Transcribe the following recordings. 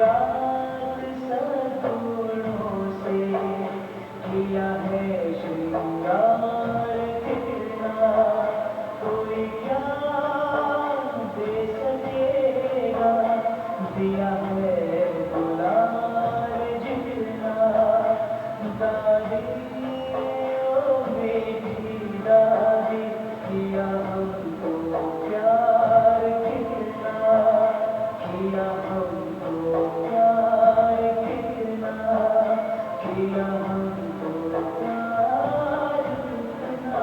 रात सगुणों से किया है श्रृंगार कितना, कोई क्या दे सकेगा, दिया है दुलार जितना। दादी ओ मेरी दादी, किया हमको प्यार कितना, किया हमको प्यार कितना, किया हमको प्यार कितना।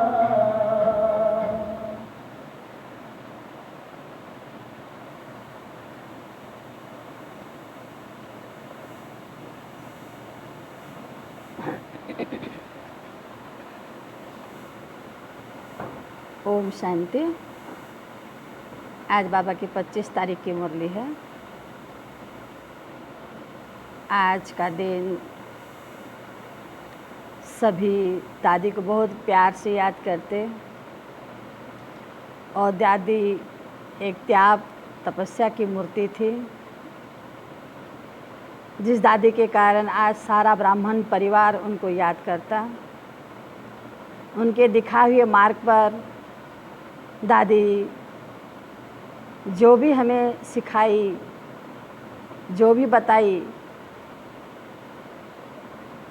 ओम शांति। आज बाबा की 25 तारीख की मुरली है। आज का दिन सभी दादी को बहुत प्यार से याद करते, और दादी एक त्याग तपस्या की मूर्ति थी, जिस दादी के कारण आज सारा ब्राह्मण परिवार उनको याद करता। उनके दिखाए हुए मार्ग पर दादी जो भी हमें सिखाई, जो भी बताई,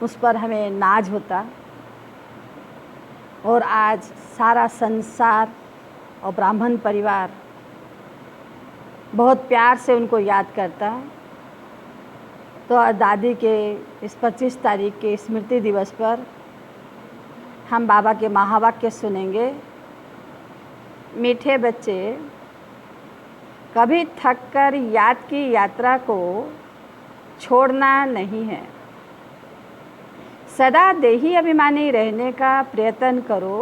उस पर हमें नाज होता। और आज सारा संसार और ब्राह्मण परिवार बहुत प्यार से उनको याद करता। तो दादी के इस 25 तारीख के स्मृति दिवस पर हम बाबा के महावाक्य सुनेंगे। मीठे बच्चे, कभी थककर याद की यात्रा को छोड़ना नहीं है। सदा देही अभिमानी रहने का प्रयत्न करो।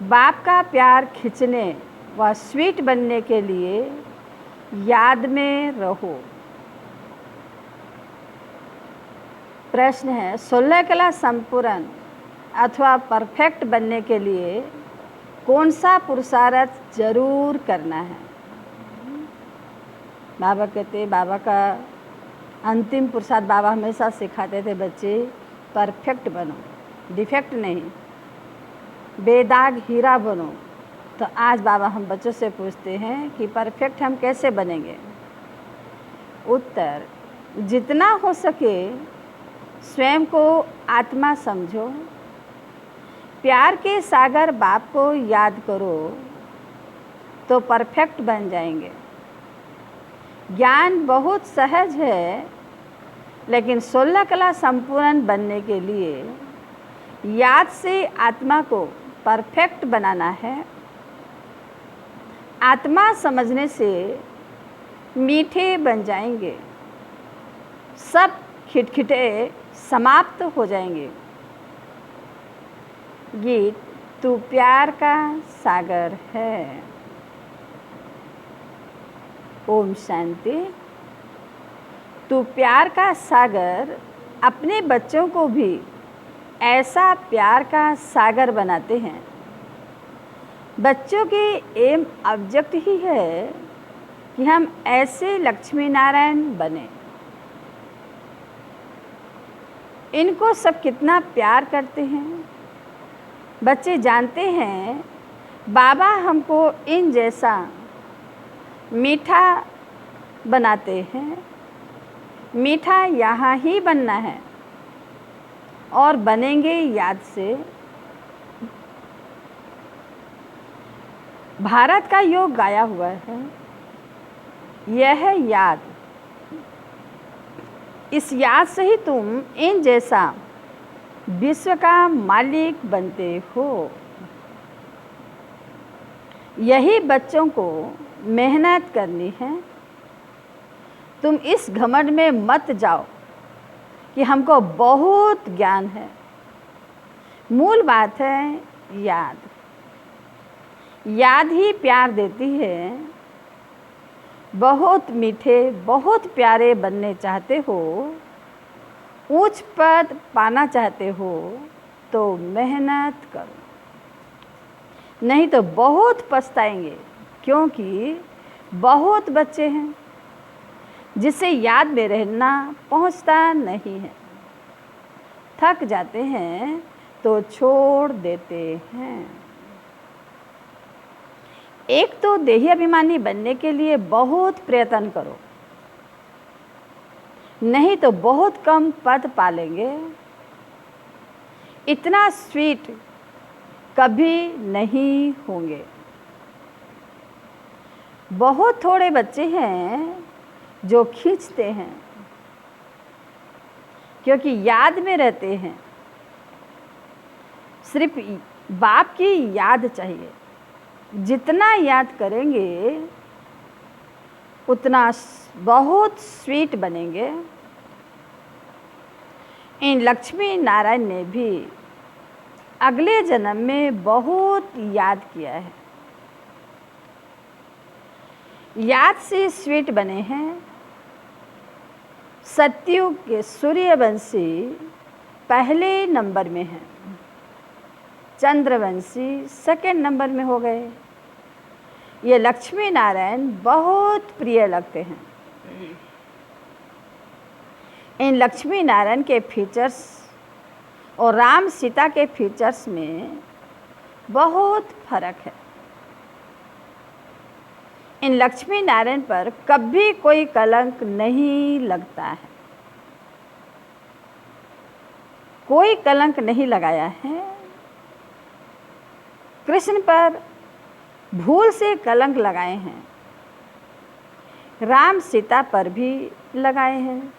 बाप का प्यार खींचने व स्वीट बनने के लिए याद में रहो। प्रश्न है, 16 कला संपूर्ण अथवा परफेक्ट बनने के लिए कौन सा पुरुषार्थ जरूर करना है? बाबा कहते, बाबा का अंतिम पुरुषार्थ बाबा हमेशा सिखाते थे, बच्चे परफेक्ट बनो, डिफेक्ट नहीं, बेदाग हीरा बनो। तो आज बाबा हम बच्चों से पूछते हैं कि परफेक्ट हम कैसे बनेंगे? उत्तर, जितना हो सके स्वयं को आत्मा समझो। प्यार के सागर बाप को याद करो तो परफेक्ट बन जाएंगे। ज्ञान बहुत सहज है, लेकिन 16 कला संपूर्ण बनने के लिए याद से आत्मा को परफेक्ट बनाना है। आत्मा समझने से मीठे बन जाएंगे, सब खिटखिटे समाप्त हो जाएंगे। गीत, तू प्यार का सागर है। ओम शांति। तू प्यार का सागर अपने बच्चों को भी ऐसा प्यार का सागर बनाते हैं। बच्चों की एम ऑब्जेक्ट ही है कि हम ऐसे लक्ष्मी नारायण बने। इनको सब कितना प्यार करते हैं। बच्चे जानते हैं बाबा हमको इन जैसा मीठा बनाते हैं। मीठा यहाँ ही बनना है और बनेंगे याद से। भारत का योग गाया हुआ है, यह है याद। इस याद से ही तुम इन जैसा विश्व का मालिक बनते हो। यही बच्चों को मेहनत करनी है। तुम इस घमंड में मत जाओ कि हमको बहुत ज्ञान है। मूल बात है याद। याद ही प्यार देती है। बहुत मीठे, बहुत प्यारे बनने चाहते हो, ऊंच पद पाना चाहते हो तो मेहनत करो, नहीं तो बहुत पछताएंगे, क्योंकि बहुत बच्चे हैं जिसे याद में रहना पहुंचता नहीं है। थक जाते हैं तो छोड़ देते हैं। एक तो देही अभिमानी बनने के लिए बहुत प्रयत्न करो, नहीं तो बहुत कम पद पालेंगे। इतना स्वीट कभी नहीं होंगे। बहुत थोड़े बच्चे हैं जो खींचते हैं, क्योंकि याद में रहते हैं। सिर्फ बाप की याद चाहिए। जितना याद करेंगे उतना बहुत स्वीट बनेंगे। इन लक्ष्मी नारायण ने भी अगले जन्म में बहुत याद किया है। याद से स्वीट बने हैं। सतयुग के सूर्यवंशी पहले नंबर में हैं, चंद्रवंशी सेकंड नंबर में हो गए। ये लक्ष्मी नारायण बहुत प्रिय लगते हैं। इन लक्ष्मी नारायण के फीचर्स और राम सीता के फीचर्स में बहुत फर्क है। इन लक्ष्मी नारायण पर कभी कोई कलंक नहीं लगता है। कोई कलंक नहीं लगाया है। कृष्ण पर भूल से कलंक लगाए हैं। राम सीता पर भी लगाए हैं।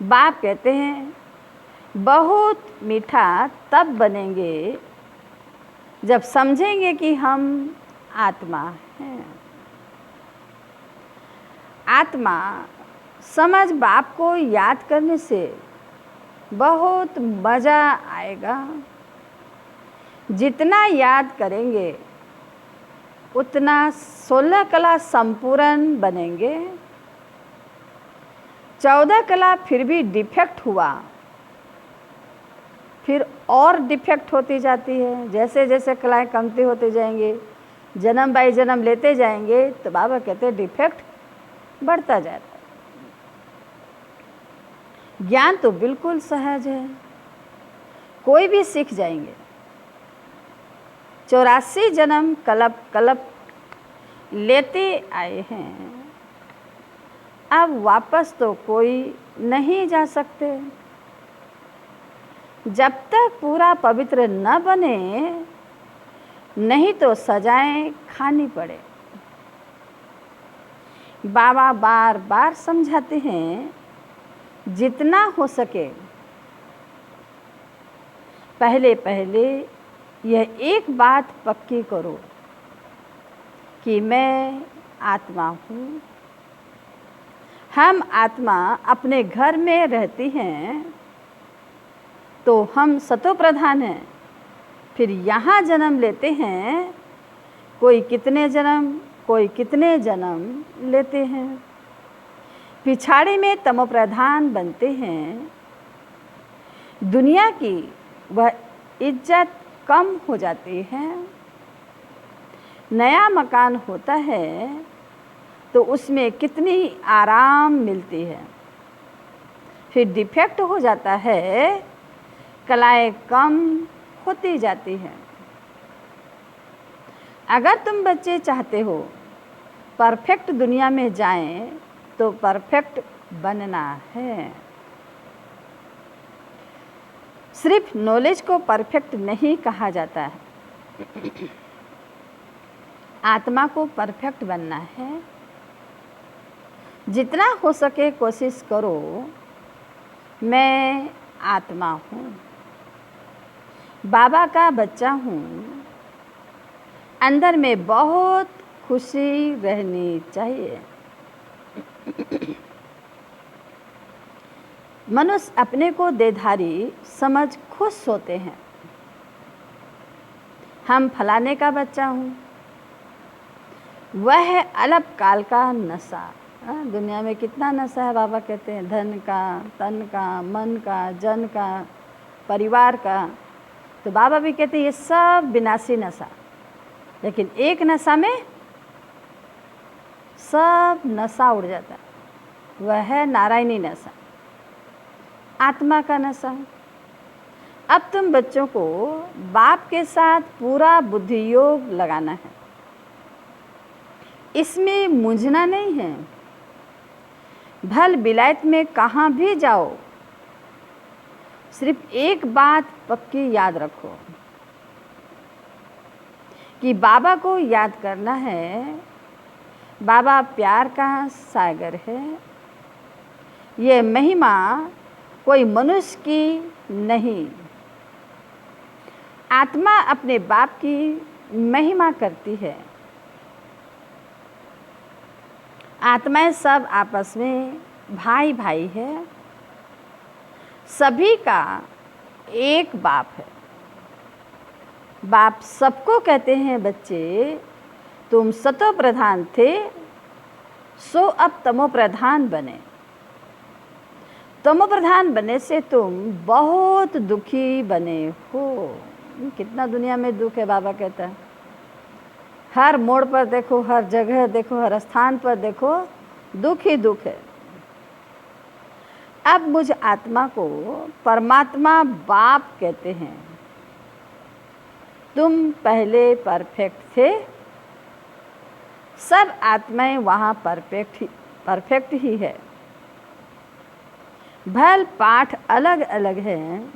बाप कहते हैं बहुत मीठा तब बनेंगे जब समझेंगे कि हम आत्मा हैं। आत्मा समझ बाप को याद करने से बहुत मज़ा आएगा। जितना याद करेंगे उतना 16 कला संपूर्ण बनेंगे। 14 कला फिर भी डिफेक्ट हुआ, फिर और डिफेक्ट होती जाती है। जैसे जैसे कलाएँ कमती होते जाएंगे, जन्म बाई जन्म लेते जाएंगे, तो बाबा कहते हैं डिफेक्ट बढ़ता जाता है। ज्ञान तो बिल्कुल सहज है, कोई भी सीख जाएंगे। 84 जन्म कल्प कल्प लेते आए हैं, अब वापस तो कोई नहीं जा सकते। जब तक पूरा पवित्र न बने, नहीं तो सजाएं खानी पड़े। बाबा बार बार समझाते हैं, जितना हो सके पहले पहले यह एक बात पक्की करो कि मैं आत्मा हूँ। हम आत्मा अपने घर में रहती हैं तो हम सतो प्रधान हैं। फिर यहाँ जन्म लेते हैं, कोई कितने जन्म, कोई कितने जन्म लेते हैं। पिछाड़ी में तमो प्रधान बनते हैं। दुनिया की वह इज्जत कम हो जाती है। नया मकान होता है तो उसमें कितनी आराम मिलती है। फिर डिफेक्ट हो जाता है, कलाएँ कम होती जाती हैं। अगर तुम बच्चे चाहते हो परफेक्ट दुनिया में जाएं, तो परफेक्ट बनना है। सिर्फ नॉलेज को परफेक्ट नहीं कहा जाता है। आत्मा को परफेक्ट बनना है। जितना हो सके कोशिश करो, मैं आत्मा हूँ, बाबा का बच्चा हूँ। अंदर में बहुत खुशी रहनी चाहिए। मनुष्य अपने को देधारी समझ खुश होते हैं। हम फलाने का बच्चा हूँ, वह है अल्प काल का नशा। दुनिया में कितना नशा है, बाबा कहते हैं, धन का, तन का, मन का, जन का, परिवार का। तो बाबा भी कहते हैं ये सब विनाशी नशा, लेकिन एक नशा में सब नशा उड़ जाता है। वह है नारायणी नशा, आत्मा का नशा। अब तुम बच्चों को बाप के साथ पूरा बुद्धि योग लगाना है, इसमें मूंझना नहीं है। भल विलायत में कहाँ भी जाओ, सिर्फ एक बात पक्की याद रखो कि बाबा को याद करना है। बाबा प्यार का सागर है। ये महिमा कोई मनुष्य की नहीं, आत्मा अपने बाप की महिमा करती है। आत्माएं सब आपस में भाई भाई है, सभी का एक बाप है। बाप सबको कहते हैं, बच्चे तुम सतो प्रधान थे, सो अब तमो प्रधान बने। तमो प्रधान बनने से तुम बहुत दुखी बने हो। कितना दुनिया में दुख है, बाबा कहता है। हर मोड़ पर देखो, हर जगह देखो, हर स्थान पर देखो, दुख ही दुख है। अब मुझ आत्मा को परमात्मा बाप कहते हैं। तुम पहले परफेक्ट थे, सब आत्माएं वहाँ परफेक्ट ही है। भल पाठ अलग अलग हैं,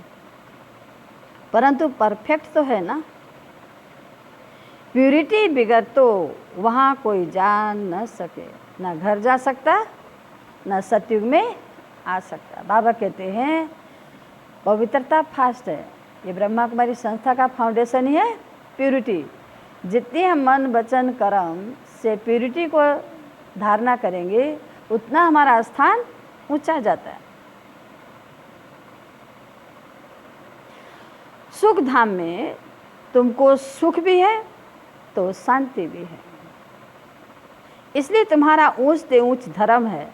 परंतु परफेक्ट तो है ना। प्यूरिटी बिगर तो वहाँ कोई जा न सके, ना घर जा सकता, ना सतयुग में आ सकता। बाबा कहते हैं पवित्रता फास्ट है। ये ब्रह्मा कुमारी संस्था का फाउंडेशन ही है प्यूरिटी। जितनी हम मन वचन कर्म से प्यूरिटी को धारणा करेंगे, उतना हमारा स्थान ऊंचा जाता है। सुख धाम में तुमको सुख भी है तो शांति भी है, इसलिए तुम्हारा ऊंच से ऊंच धर्म है,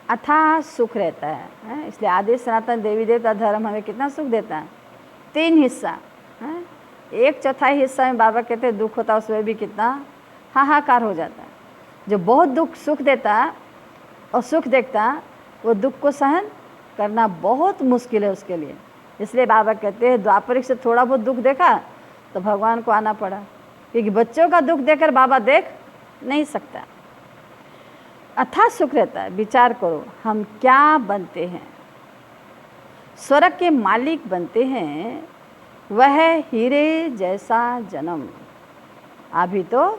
अथाह सुख रहता है। इसलिए आदि सनातन देवी देवता धर्म हमें कितना सुख देता है। 3 हिस्सा है, 1/4 हिस्सा में बाबा कहते हैं दुख होता है, उसमें भी कितना हाहाकार हो जाता है। जो बहुत दुख सुख देता और सुख देखता, वो दुख को सहन करना बहुत मुश्किल है उसके लिए। इसलिए बाबा कहते हैं द्वापरिक से थोड़ा बहुत दुख देखा तो भगवान को आना पड़ा, क्योंकि बच्चों का दुख देखकर बाबा देख नहीं सकता। अथाह सुख रहता है। विचार करो, हम क्या बनते हैं? स्वर्ग के मालिक बनते हैं। वह हीरे जैसा जन्म, अभी तो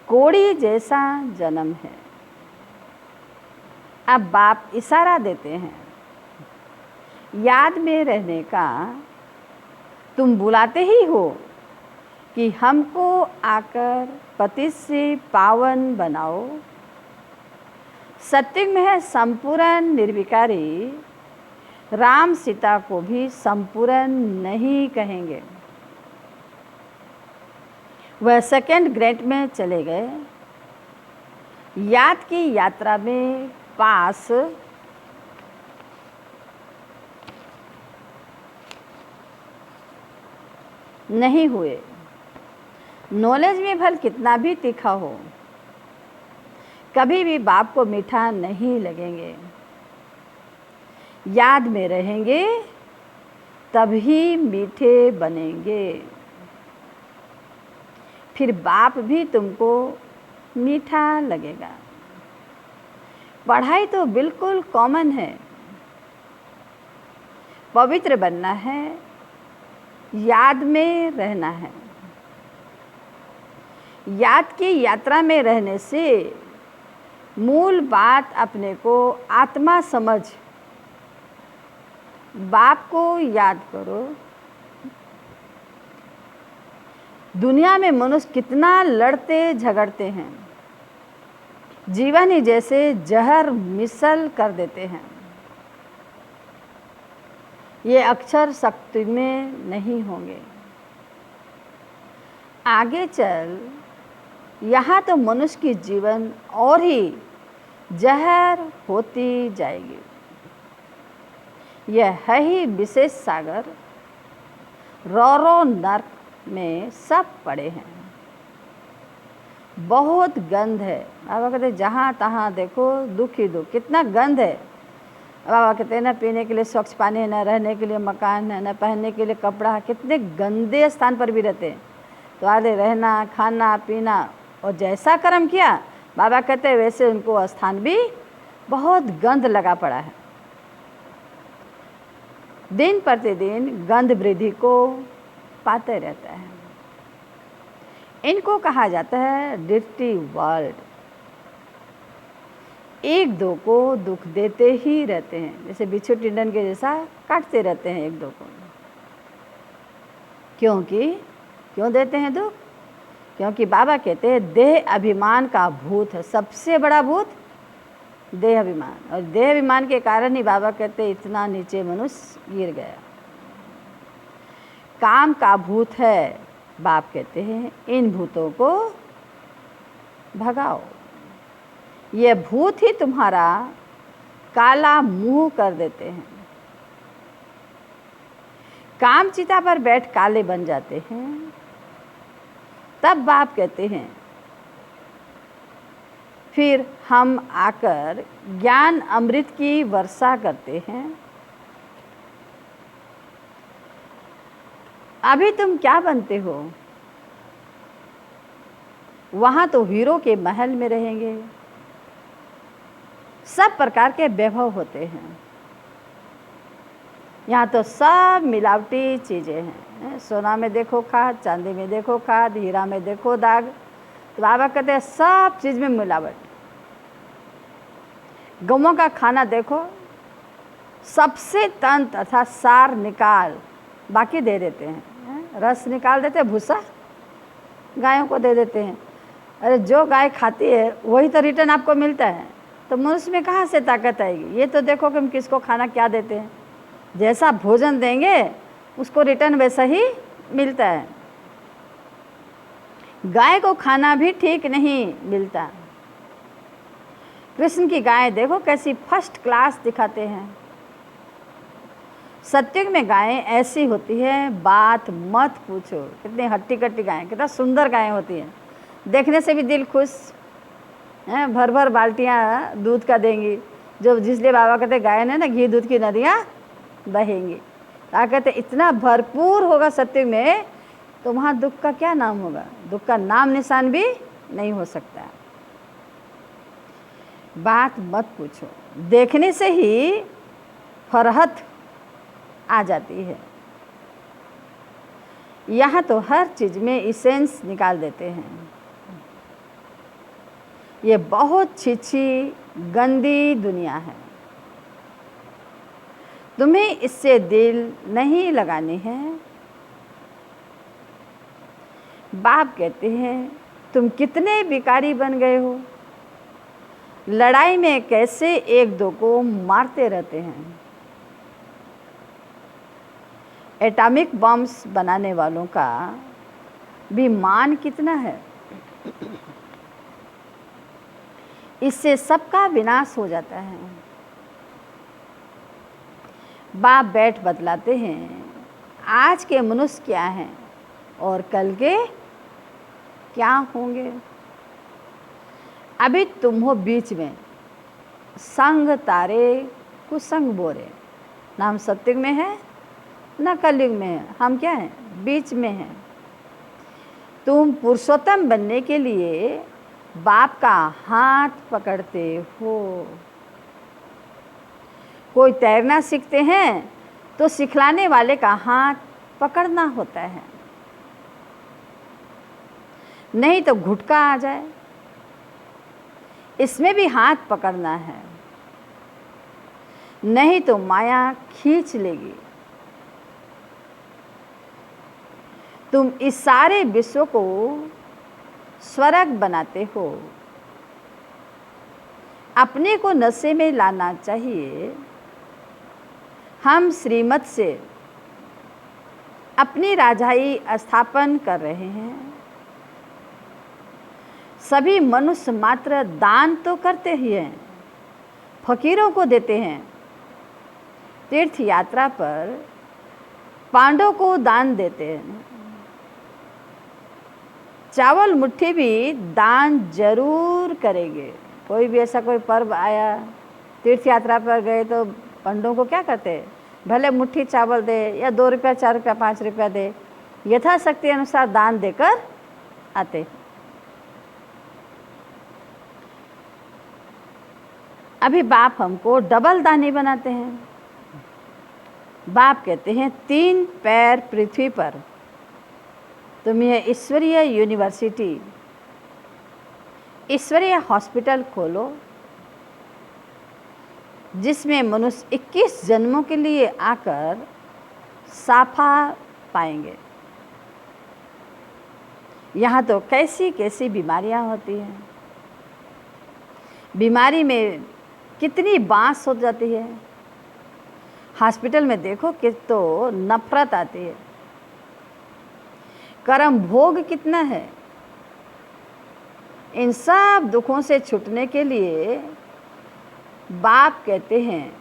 कोड़ी जैसा जन्म है। अब बाप इशारा देते हैं याद में रहने का। तुम बुलाते ही हो कि हमको आकर पति से पावन बनाओ। सत्युग में है संपूर्ण निर्विकारी, राम सीता को भी संपूर्ण नहीं कहेंगे। वह सेकंड ग्रेड में चले गए। याद की यात्रा में पास नहीं हुए। नॉलेज में भल कितना भी तीखा हो, कभी भी बाप को मीठा नहीं लगेंगे। याद में रहेंगे तभी मीठे बनेंगे, फिर बाप भी तुमको मीठा लगेगा। पढ़ाई तो बिल्कुल कॉमन है, पवित्र बनना है, याद में रहना है। याद की यात्रा में रहने से मूल बात अपने को आत्मा समझ बाप को याद करो। दुनिया में मनुष्य कितना लड़ते झगड़ते हैं, जीवन ही जैसे जहर मिसल कर देते हैं। ये अक्षर शक्ति में नहीं होंगे। आगे चल यहाँ तो मनुष्य की जीवन और ही जहर होती जाएगी। यह है ही विशेष सागर, रो नर्क में सब पड़े हैं। बहुत गंध है। बाबा कहते जहाँ तहाँ देखो दुख ही दुख, कितना गंध है। बाबा कहते हैं न पीने के लिए स्वच्छ पानी है, न रहने के लिए मकान है, न पहनने के लिए कपड़ा है, कितने गंदे स्थान पर भी रहते हैं। तो आधे रहना खाना पीना और जैसा कर्म किया, बाबा कहते हैं वैसे उनको स्थान भी बहुत गंध लगा पड़ा है। दिन प्रतिदिन गंध वृद्धि को पाते रहता है। इनको कहा जाता है डिर्टी वर्ल्ड। एक दो को दुख देते ही रहते हैं, जैसे बिच्छू टिंडन के जैसा काटते रहते हैं एक दो को। क्यों देते हैं दुख? क्योंकि बाबा कहते हैं देह अभिमान का भूत है, सबसे बड़ा भूत देह अभिमान। और देह अभिमान के कारण ही बाबा कहते हैं इतना नीचे मनुष्य गिर गया। काम का भूत है, बाप कहते हैं इन भूतों को भगाओ। ये भूत ही तुम्हारा काला मुंह कर देते हैं। काम चिता पर बैठ काले बन जाते हैं। तब बाप कहते हैं फिर हम आकर ज्ञान अमृत की वर्षा करते हैं। अभी तुम क्या बनते हो? वहाँ तो हीरो के महल में रहेंगे, सब प्रकार के वैभव होते हैं। यहाँ तो सब मिलावटी चीज़ें हैं। सोना में देखो खाद, चांदी में देखो खाद, हीरा में देखो दाग। तो बाबा कहते हैं सब चीज़ में मिलावट। गौओं का खाना देखो, सबसे तंत अर्थात सार निकाल बाकी दे देते हैं, रस निकाल देते हैं, भूसा गायों को दे देते हैं। अरे जो गाय खाती है वही तो रिटर्न आपको मिलता है, तो मनुष्य में कहाँ से ताकत आएगी? ये तो देखो कि हम किसको खाना क्या देते हैं, जैसा भोजन देंगे उसको रिटर्न वैसा ही मिलता है। गाय को खाना भी ठीक नहीं मिलता। कृष्ण की गाय देखो कैसी फर्स्ट क्लास दिखाते हैं। सत्युग में गायें ऐसी होती है बात मत पूछो। कितनी हट्टी कट्टी गायें, कितना सुंदर गायें होती हैं, देखने से भी दिल खुश है। भर भर बाल्टियाँ दूध का देंगी, जो जिसलिए बाबा कहते गाय ने ना घी दूध की नदियाँ बहेंगी। कहते इतना भरपूर होगा सत्युग में, तो वहाँ दुख का क्या नाम होगा? दुख का नाम निशान भी नहीं हो सकता। बात मत पूछो, देखने से ही फरहत आ जाती है। यहाँ तो हर चीज़ में इसेंस निकाल देते हैं। ये बहुत छिछी गंदी दुनिया है, तुम्हें इससे दिल नहीं लगानी है। बाप कहते हैं तुम कितने बिकारी बन गए हो, लड़ाई में कैसे एक दो को मारते रहते हैं। एटॉमिक बम्स बनाने वालों का भी मान कितना है, इससे सबका विनाश हो जाता है। बाप बैठ बतलाते हैं आज के मनुष्य क्या हैं और कल के क्या होंगे। अभी तुम हो बीच में, संग तारे कुसंग बोरे। ना हम सत्युग में है ना कलयुग में है, हम क्या हैं? बीच में हैं। तुम पुरुषोत्तम बनने के लिए बाप का हाथ पकड़ते हो। कोई तैरना सीखते हैं तो सिखलाने वाले का हाथ पकड़ना होता है, नहीं तो घुटका आ जाए, इसमें भी हाथ पकड़ना है, नहीं तो माया खींच लेगी। तुम इस सारे विश्व को स्वर्ग बनाते हो। अपने को नशे में लाना चाहिए। हम श्रीमत से अपनी राजाई स्थापन कर रहे हैं। सभी मनुष्य मात्र दान तो करते ही हैं, फकीरों को देते हैं। तीर्थ यात्रा पर पांडवों को दान देते हैं। चावल मुट्ठी भी दान जरूर करेंगे। कोई भी ऐसा कोई पर्व आया, तीर्थ यात्रा पर गए तो पंडों को क्या करते हैं, भले मुट्ठी चावल दे या 2 रुपया 4 रुपया 5 रुपया दे, यथाशक्ति अनुसार दान देकर आते। अभी बाप हमको डबल दानी बनाते हैं। बाप कहते हैं 3 पैर पृथ्वी पर, तुम ये ईश्वरीय यूनिवर्सिटी, ईश्वरीय हॉस्पिटल खोलो, जिसमें मनुष्य 21 जन्मों के लिए आकर साफा पाएंगे। यहाँ तो कैसी कैसी बीमारियाँ होती हैं, बीमारी में कितनी बांस हो जाती है। हॉस्पिटल में देखो कि तो नफरत आती है, कर्म भोग कितना है। इन सब दुखों से छूटने के लिए बाप कहते हैं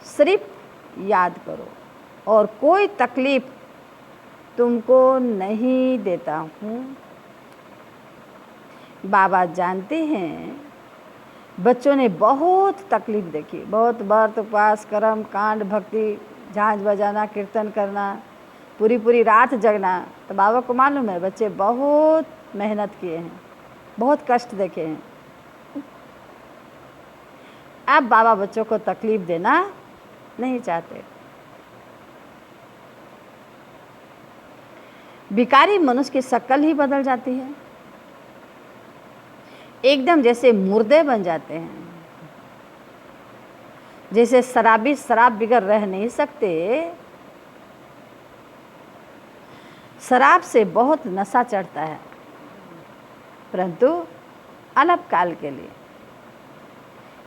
सिर्फ याद करो और कोई तकलीफ तुमको नहीं देता हूँ। बाबा जानते हैं बच्चों ने बहुत तकलीफ देखी, बहुत व्रत उपवास कर्म कांड भक्ति झांझ बजाना कीर्तन करना पूरी पूरी रात जगना, तो बाबा को मालूम है बच्चे बहुत मेहनत किए हैं, बहुत कष्ट देखे हैं। अब बाबा बच्चों को तकलीफ देना नहीं चाहते। भिखारी मनुष्य की शक्ल ही बदल जाती है, एकदम जैसे मुर्दे बन जाते हैं। जैसे शराबी शराब बिगर रह नहीं सकते, शराब से बहुत नशा चढ़ता है, परंतु अल्पकाल के लिए।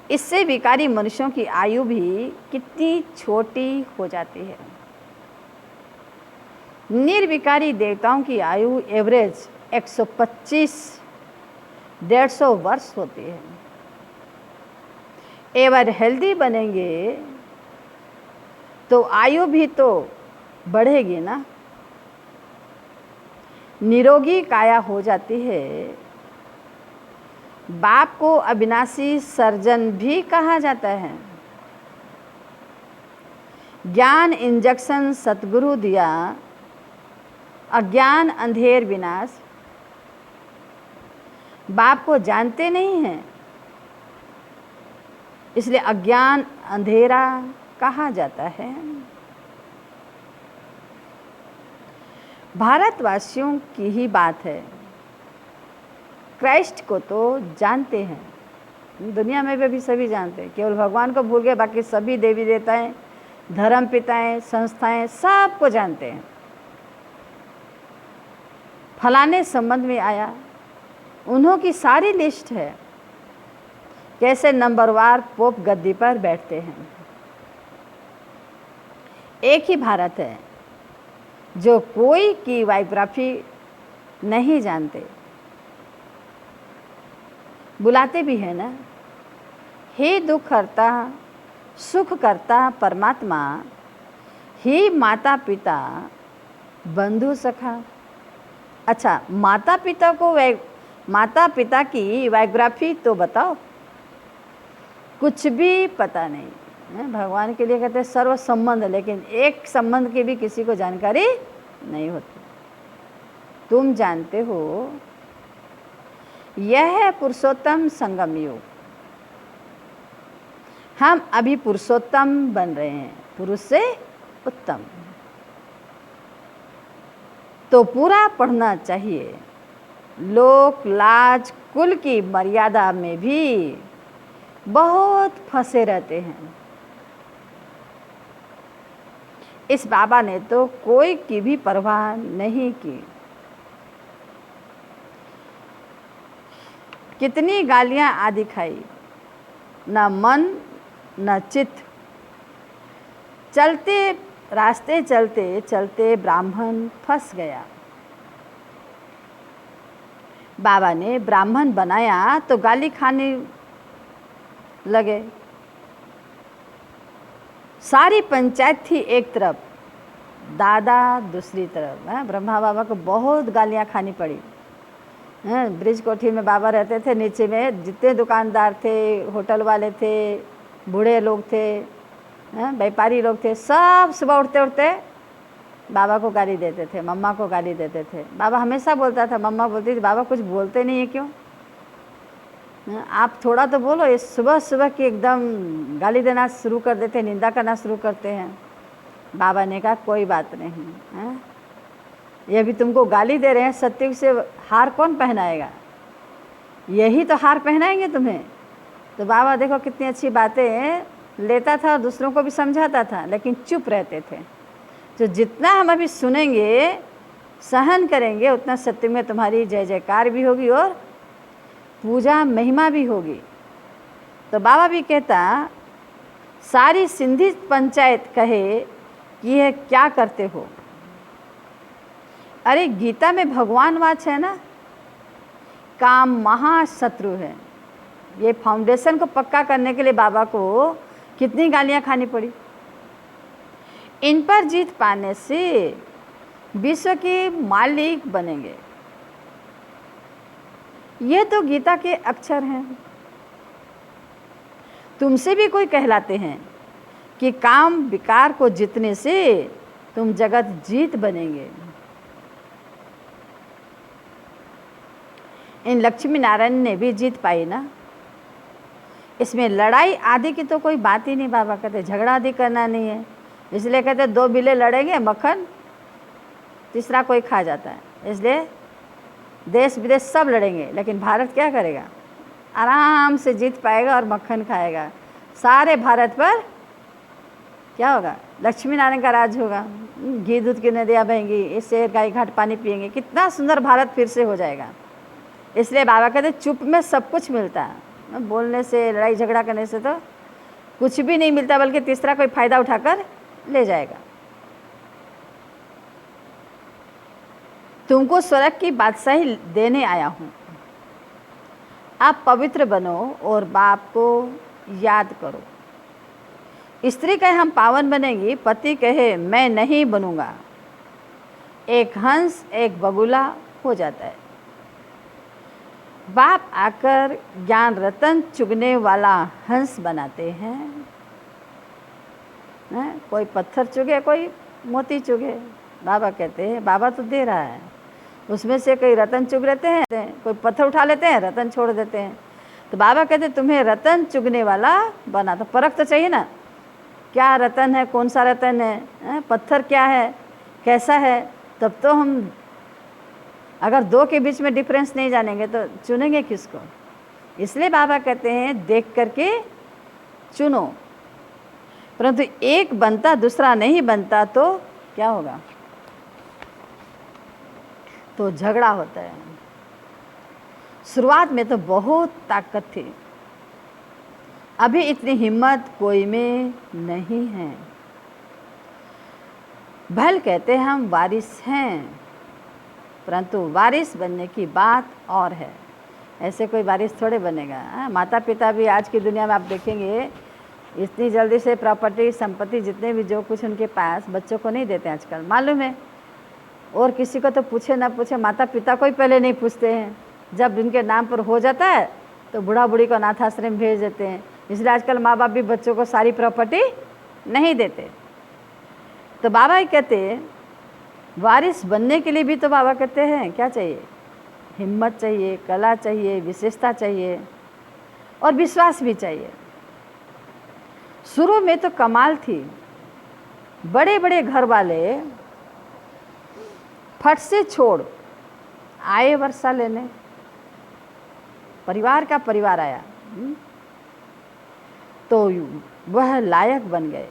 इससे भिखारी मनुष्यों की आयु भी कितनी छोटी हो जाती है। निर्विकारी देवताओं की आयु एवरेज 125-150 वर्ष होती है। एवर हेल्दी बनेंगे तो आयु भी तो बढ़ेगी ना, निरोगी काया हो जाती है। बाप को अविनाशी सर्जन भी कहा जाता है। ज्ञान इंजेक्शन सतगुरु दिया, अज्ञान अंधेर विनाश। बाप को जानते नहीं हैं, इसलिए अज्ञान अंधेरा कहा जाता है। भारतवासियों की ही बात है, क्राइस्ट को तो जानते हैं, दुनिया में भी सभी जानते हैं, केवल भगवान को भूल गए, बाकी सभी देवी देवताएं, धर्म पिताएं, संस्थाएं सबको जानते हैं। फलाने संबंध में आया, उन्हों की सारी लिस्ट है, कैसे नंबरवार पोप गद्दी पर बैठते हैं। एक ही भारत है जो कोई की बायोग्राफी नहीं जानते। बुलाते भी है ना, हे दुख हरता सुख करता परमात्मा, हे माता पिता बंधु सखा। अच्छा, माता पिता की बायोग्राफी तो बताओ, कुछ भी पता नहीं है। भगवान के लिए कहते हैं सर्व संबंध, लेकिन एक संबंध की भी किसी को जानकारी नहीं होती। तुम जानते हो यह है पुरुषोत्तम संगम युग। हम अभी पुरुषोत्तम बन रहे हैं, पुरुष से उत्तम। तो पूरा पढ़ना चाहिए। लोक लाज कुल की मर्यादा में भी बहुत फंसे रहते हैं। इस बाबा ने तो कोई की भी परवाह नहीं की। कितनी गालियां आदि खाई, न मन न चित्त। चलते रास्ते चलते चलते ब्राह्मण फंस गया। बाबा ने ब्राह्मण बनाया तो गाली खाने लगे। सारी पंचायत थी एक तरफ, दादा दूसरी तरफ। ब्रह्मा बाबा को बहुत गालियाँ खानी पड़ी। ब्रिज कोठी में बाबा रहते थे, नीचे में जितने दुकानदार थे, होटल वाले थे, बूढ़े लोग थे, व्यापारी लोग थे, सब सुबह उठते उठते बाबा को गाली देते थे, मम्मा को गाली देते थे। बाबा हमेशा बोलता था, मम्मा बोलती थी बाबा कुछ बोलते नहीं है क्यों, आप थोड़ा तो बोलो। ये सुबह सुबह की एकदम गाली देना शुरू कर देते, निंदा करना शुरू करते हैं। बाबा ने कहा कोई बात नहीं, ये भी तुमको गाली दे रहे हैं, सत्युग से हार कौन पहनाएगा, यही तो हार पहनाएंगे तुम्हें। तो बाबा देखो कितनी अच्छी बातें लेता था और दूसरों को भी समझाता था, लेकिन चुप रहते थे। तो जितना हम अभी सुनेंगे, सहन करेंगे, उतना सत्युग में तुम्हारी जय जयकार भी होगी और पूजा महिमा भी होगी। तो बाबा भी कहता, सारी सिंधी पंचायत कहे कि यह क्या करते हो। अरे गीता में भगवान वाच है ना, काम महाशत्रु है। ये फाउंडेशन को पक्का करने के लिए बाबा को कितनी गालियां खानी पड़ी। इन पर जीत पाने से विश्व के मालिक बनेंगे। ये तो गीता के अक्षर हैं। तुमसे भी कोई कहलाते हैं कि काम विकार को जीतने से तुम जगत जीत बनेंगे। इन लक्ष्मी नारायण ने भी जीत पाई ना। इसमें लड़ाई आदि की तो कोई बात ही नहीं। बाबा कहते झगड़ा आदि करना नहीं है, इसलिए कहते दो बिल्ले लड़ेंगे, मक्खन तीसरा कोई खा जाता है। इसलिए देश विदेश सब लड़ेंगे, लेकिन भारत क्या करेगा, आराम से जीत पाएगा और मक्खन खाएगा। सारे भारत पर क्या होगा, लक्ष्मी नारायण का राज होगा। घी दूध की नदियाँ बहेंगी, इससे गाय घाट पानी पिएंगे, कितना सुंदर भारत फिर से हो जाएगा। इसलिए बाबा कहते चुप में सब कुछ मिलता है, बोलने से, लड़ाई झगड़ा करने से तो कुछ भी नहीं मिलता, बल्कि तीसरा कोई फायदा उठाकर ले जाएगा। तुमको स्वर्ग की बादशाही देने आया हूँ। आप पवित्र बनो और बाप को याद करो। स्त्री कहे हम पावन बनेंगी, पति कहे मैं नहीं बनूंगा। एक हंस एक बगुला हो जाता है। बाप आकर ज्ञान रतन चुगने वाला हंस बनाते हैं। कोई पत्थर चुगे, कोई मोती चुगे। बाबा कहते हैं बाबा तो दे रहा है, उसमें से कोई रतन चुग लेते हैं, कोई पत्थर उठा लेते हैं, रतन छोड़ देते हैं। तो बाबा कहते हैं तुम्हें रतन चुगने वाला बना। तो परख तो चाहिए ना, क्या रतन है, कौन सा रतन है, पत्थर क्या है, कैसा है, तब तो हम अगर दो के बीच में डिफरेंस नहीं जानेंगे तो चुनेंगे किसको। इसलिए बाबा कहते हैं देख करके चुनो, परंतु एक बनता दूसरा नहीं बनता तो क्या होगा, तो झगड़ा होता है। शुरुआत में तो बहुत ताकत थी, अभी इतनी हिम्मत कोई में नहीं है। भल कहते हम वारिस हैं, परंतु वारिस बनने की बात और है। ऐसे कोई वारिस थोड़े बनेगा। माता पिता भी आज की दुनिया में आप देखेंगे इतनी जल्दी से प्रॉपर्टी संपत्ति जितने भी जो कुछ उनके पास बच्चों को नहीं देते आजकल, मालूम है। और किसी को तो पूछे ना पूछे, माता पिता को ही पहले नहीं पूछते हैं। जब उनके नाम पर हो जाता है तो बूढ़ा बूढ़ी को अनाथ आश्रम भेज देते हैं। इसलिए आजकल माँ बाप भी बच्चों को सारी प्रॉपर्टी नहीं देते। तो बाबा ही कहते वारिस बनने के लिए भी तो बाबा कहते हैं क्या चाहिए, हिम्मत चाहिए, कला चाहिए, विशेषता चाहिए और विश्वास भी चाहिए। शुरू में तो कमाल थी, बड़े बड़े घर वाले फट से छोड़ आए वर्षा लेने, परिवार का परिवार आया तो वह लायक बन गए।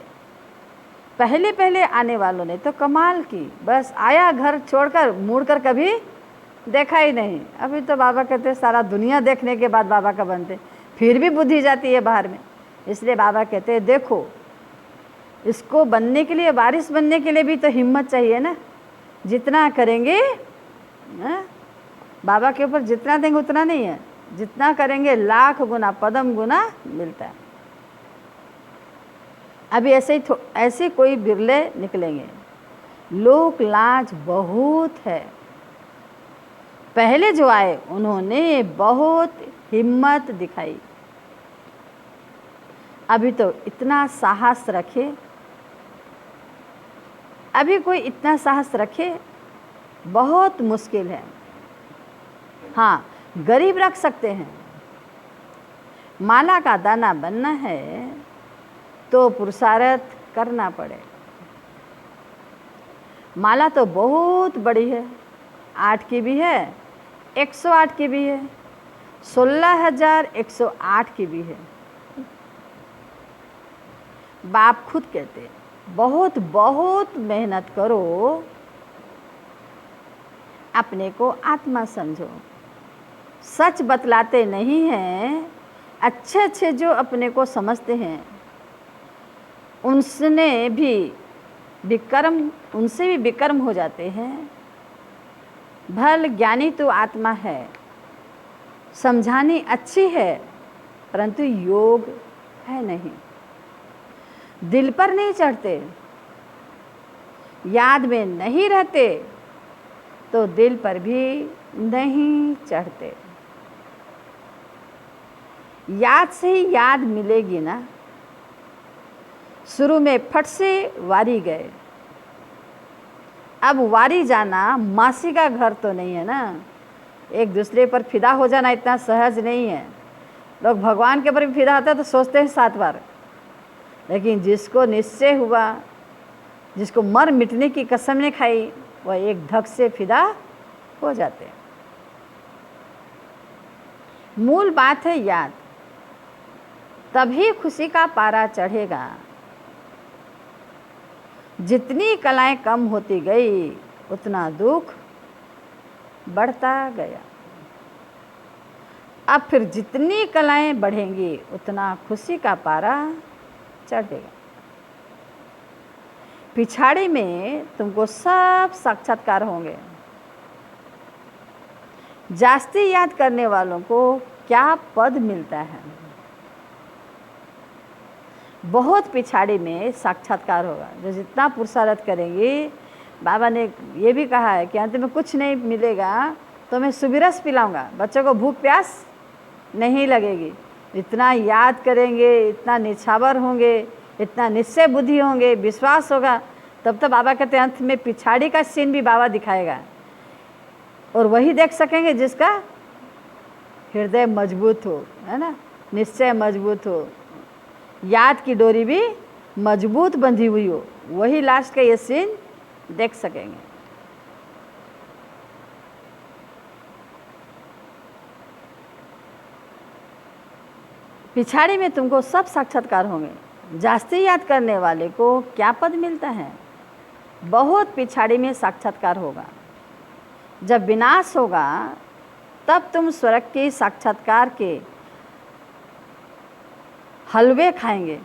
पहले पहले आने वालों ने तो कमाल की, बस आया घर छोड़कर मुड़कर कभी देखा ही नहीं। अभी तो बाबा कहते सारा दुनिया देखने के बाद बाबा का बनते, फिर भी बुद्धि जाती है बाहर में। इसलिए बाबा कहते हैं देखो, इसको बनने के लिए, वारिस बनने के लिए भी तो हिम्मत चाहिए ना। जितना करेंगे बाबा के ऊपर जितना देंगे उतना नहीं है, जितना करेंगे लाख गुना पदम गुना मिलता है। अभी ऐसे कोई बिरले निकलेंगे लोक लाज बहुत है। पहले जो आए उन्होंने बहुत हिम्मत दिखाई। अभी तो इतना साहस रखे, अभी कोई इतना साहस रखे बहुत मुश्किल है। हाँ, गरीब रख सकते हैं। माला का दाना बनना है तो पुरुषार्थ करना पड़े। माला तो बहुत बड़ी है, 8 की भी है, 108 की भी है, 16,108 की भी है। बाप खुद कहते हैं बहुत बहुत मेहनत करो, अपने को आत्मा समझो। सच बतलाते नहीं हैं। अच्छे अच्छे जो अपने को समझते हैं उनसे भी विकर्म हो जाते हैं। भल ज्ञानी तो आत्मा है, समझानी अच्छी है, परंतु योग है नहीं। दिल पर नहीं चढ़ते, याद में नहीं रहते तो दिल पर भी नहीं चढ़ते। याद से ही याद मिलेगी ना। शुरू में फट से वारी गए, अब वारी जाना मासी का घर तो नहीं है ना। एक दूसरे पर फिदा हो जाना इतना सहज नहीं है। लोग भगवान के ऊपर भी फिदा होता है तो सोचते हैं 7 बार, लेकिन जिसको निश्चय हुआ, जिसको मर मिटने की कसम ने खाई, वह एक धक से फिदा हो जाते हैं। मूल बात है याद, तभी खुशी का पारा चढ़ेगा। जितनी कलाएं कम होती गई उतना दुख बढ़ता गया। अब फिर जितनी कलाएं बढ़ेंगी उतना खुशी का पारा चढ़ेगा। पिछाड़ी में तुमको सब साक्षात्कार होंगे। जास्ती याद करने वालों को क्या पद मिलता है। बहुत पिछाड़ी में साक्षात्कार होगा। जो जितना पुरुषार्थ करेंगे, बाबा ने ये भी कहा है कि अंत में कुछ नहीं मिलेगा तो मैं सुबिरस पिलाऊंगा, बच्चों को भूख प्यास नहीं लगेगी। इतना याद करेंगे, इतना निछावर होंगे, इतना निश्चय बुद्धि होंगे, विश्वास होगा, तब तो बाबा कहते हैं अंत में पिछाड़ी का सीन भी बाबा दिखाएगा। और वही देख सकेंगे जिसका हृदय मजबूत हो, है ना, निश्चय मजबूत हो, याद की डोरी भी मजबूत बंधी हुई हो, वही लास्ट का ये सीन देख सकेंगे। पिछाड़ी में तुमको सब साक्षात्कार होंगे। जास्ती याद करने वाले को क्या पद मिलता है। बहुत पिछाड़ी में साक्षात्कार होगा। जब विनाश होगा तब तुम स्वर्ग के साक्षात्कार के हलवे खाएंगे।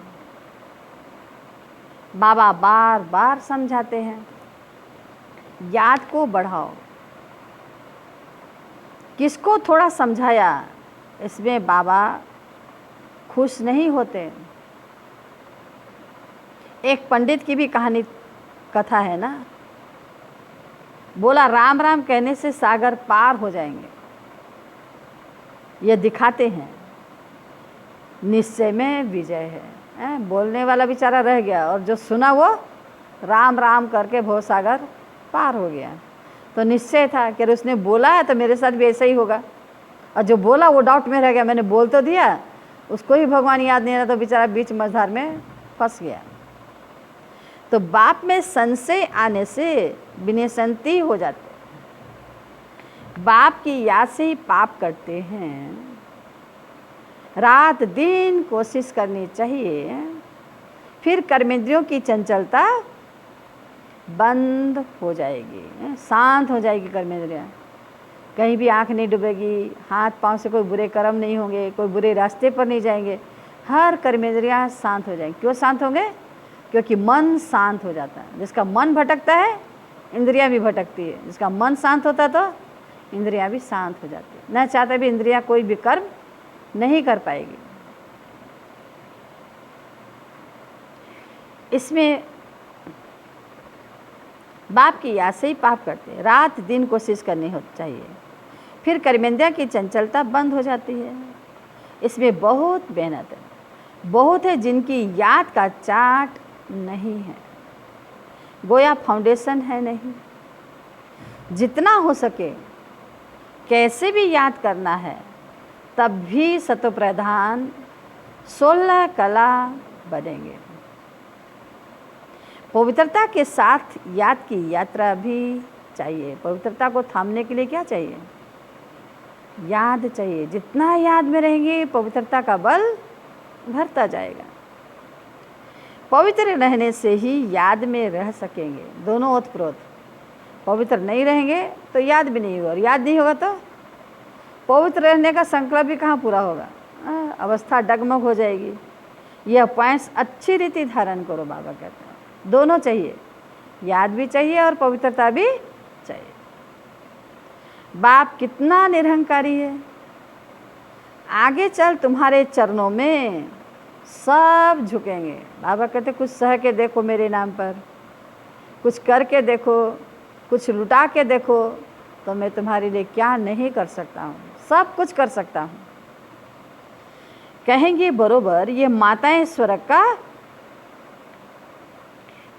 बाबा बार बार समझाते हैं याद को बढ़ाओ। किसको थोड़ा समझाया इसमें बाबा खुश नहीं होते। एक पंडित की भी कहानी कथा है ना, बोला राम राम कहने से सागर पार हो जाएंगे। ये दिखाते हैं निश्चय में विजय है। बोलने वाला बेचारा रह गया और जो सुना वो राम राम करके भव सागर पार हो गया। तो निश्चय था कि उसने बोला है तो मेरे साथ भी ऐसा ही होगा। और जो बोला वो डाउट में रह गया, मैंने बोल तो दिया, उसको ही भगवान याद नहीं रहा, तो बेचारा बीच मझधार में फंस गया। तो बाप में संशय आने से विनिसंति हो जाते। बाप की याद से ही पाप करते हैं। रात दिन कोशिश करनी चाहिए, फिर कर्मेंद्रियों की चंचलता बंद हो जाएगी, शांत हो जाएगी कर्मेंद्रियाँ। कहीं भी आंख नहीं डूबेगी, हाथ पांव से कोई बुरे कर्म नहीं होंगे, कोई बुरे रास्ते पर नहीं जाएंगे, हर कर्मेंद्रियाँ शांत हो जाएंगी। क्यों शांत होंगे? क्योंकि मन शांत हो जाता है। जिसका मन भटकता है इंद्रियां भी भटकती है, जिसका मन शांत होता है तो इंद्रियां भी शांत हो जाती है। न चाहते भी इंद्रियां कोई भी कर्म नहीं कर पाएगी। इसमें बाप की याद से ही पाप करते हैं। रात दिन कोशिश करनी हो चाहिए, फिर कर्मेंद्रिया की चंचलता बंद हो जाती है। इसमें बहुत मेहनत है, बहुत है जिनकी याद का चार्ट नहीं है, गोया फाउंडेशन है नहीं। जितना हो सके कैसे भी याद करना है, तब भी सतोप्रधान 16 कला बनेंगे। पवित्रता के साथ याद की यात्रा भी चाहिए। पवित्रता को थामने के लिए क्या चाहिए? याद चाहिए। जितना याद में रहेंगे पवित्रता का बल भरता जाएगा। पवित्र रहने से ही याद में रह सकेंगे, दोनों ओतप्रोत। पवित्र नहीं रहेंगे तो याद भी नहीं होगा, और याद नहीं होगा तो पवित्र रहने का संकल्प भी कहाँ पूरा होगा। अवस्था डगमग हो जाएगी। यह पॉइंट्स अच्छी रीति धारण करो, बाबा कहते हैं। दोनों चाहिए, याद भी चाहिए और पवित्रता भी चाहिए। बाप कितना निरहंकारी है। आगे चल तुम्हारे चरणों में सब झुकेंगे। बाबा कहते कुछ सह के देखो मेरे नाम पर, कुछ करके देखो, कुछ लुटा के देखो, तो मैं तुम्हारे लिए क्या नहीं कर सकता हूँ, सब कुछ कर सकता हूँ। कहेंगे बरोबर ये माताएं स्वर्ग का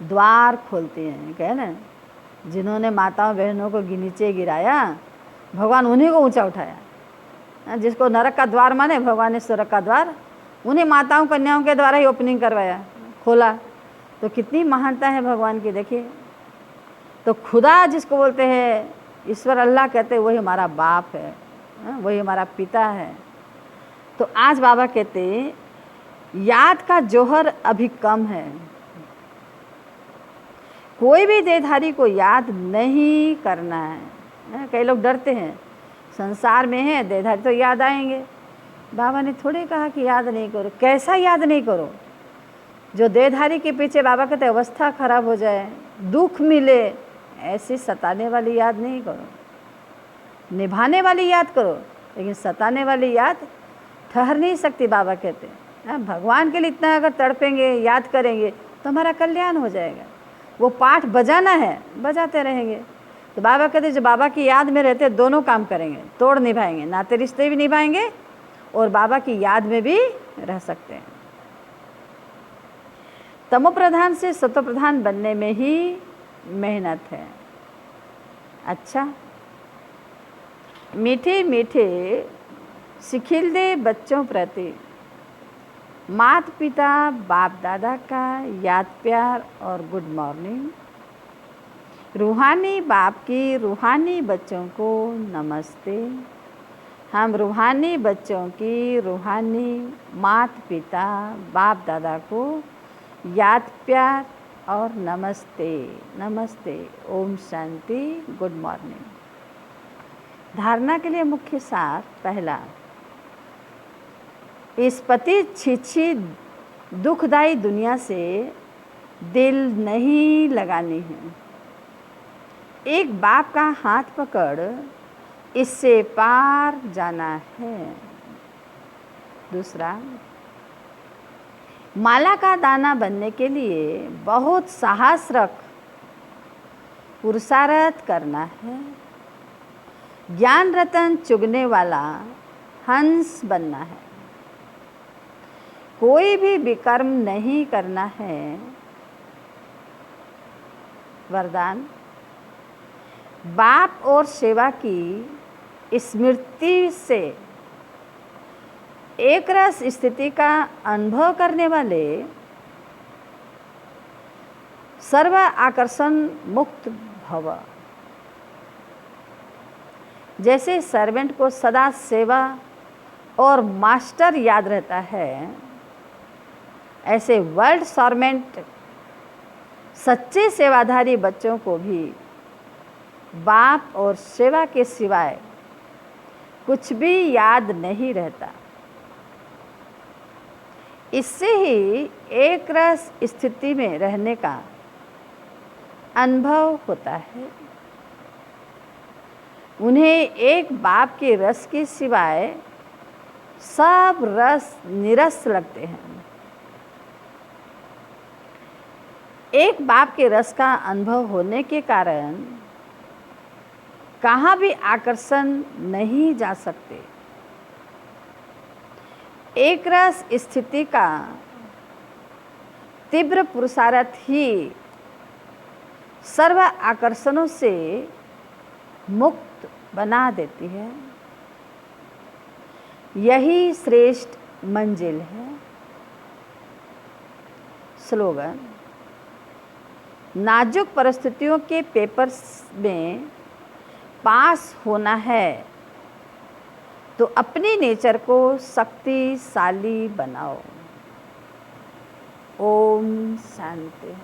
द्वार खोलती हैं। कहे ना, जिन्होंने माताओं बहनों को नीचे गिराया, भगवान उन्हीं को ऊंचा उठाया। जिसको नरक का द्वार माने, भगवान ने स्वर्ग का द्वार उन्हीं माताओं कन्याओं के द्वारा ही ओपनिंग करवाया, खोला। तो कितनी महानता है भगवान की, देखिए। तो खुदा जिसको बोलते हैं, ईश्वर अल्लाह कहते हैं, वही हमारा बाप है, वही हमारा पिता है। तो आज बाबा कहते याद का जौहर अभी कम है। कोई भी देहधारी को याद नहीं करना है। कई लोग डरते हैं, संसार में है देहधारी तो याद आएंगे। बाबा ने थोड़े कहा कि याद नहीं करो। कैसा याद नहीं करो? जो देहधारी के पीछे बाबा कहते अवस्था खराब हो जाए, दुख मिले, ऐसी सताने वाली याद नहीं करो। निभाने वाली याद करो, लेकिन सताने वाली याद ठहर नहीं सकती। बाबा कहते हैं भगवान के लिए इतना अगर तड़पेंगे, याद करेंगे, तो हमारा कल्याण हो जाएगा। वो पाठ बजाना है, बजाते रहेंगे। तो बाबा कहते जो बाबा की याद में रहते दोनों काम करेंगे, तोड़ निभाएंगे, नाते रिश्ते भी निभाएंगे और बाबा की याद में भी रह सकते हैं। तमो प्रधान से सतो प्रधान बनने में ही मेहनत है। अच्छा, मीठे मीठे सिखिलदे बच्चों प्रति माता पिता बाप दादा का याद प्यार और गुड मॉर्निंग। रूहानी बाप की रूहानी बच्चों को नमस्ते। हम रूहानी बच्चों की रूहानी माता पिता बाप दादा को याद प्यार और नमस्ते। नमस्ते, ओम शांति, गुड मॉर्निंग। धारणा के लिए मुख्य सार पहला, इस पति छिछी दुखदायी दुनिया से दिल नहीं लगानी है। एक बाप का हाथ पकड़ इससे पार जाना है। दूसरा, माला का दाना बनने के लिए बहुत साहस रख पुरुषार्थ करना है। ज्ञान रतन चुगने वाला हंस बनना है। कोई भी विकर्म नहीं करना है। वरदान, बाप और सेवा की स्मृति से एक रस स्थिति का अनुभव करने वाले सर्व आकर्षण मुक्त भव। जैसे सर्वेंट को सदा सेवा और मास्टर याद रहता है, ऐसे वर्ल्ड सर्वेंट सच्चे सेवाधारी बच्चों को भी बाप और सेवा के सिवाय कुछ भी याद नहीं रहता। इससे ही एक रस स्थिति में रहने का अनुभव होता है। उन्हें एक बाप के रस के सिवाय सब रस निरस लगते हैं। एक बाप के रस का अनुभव होने के कारण कहाँ भी आकर्षण नहीं जा सकते। एक रस स्थिति का तीव्र पुरुषार्थ ही सर्व आकर्षणों से मुक्त बना देती है। यही श्रेष्ठ मंजिल है। स्लोगन: नाजुक परिस्थितियों के पेपर्स में पास होना है तो अपनी नेचर को शक्तिशाली बनाओ। ओम शांति।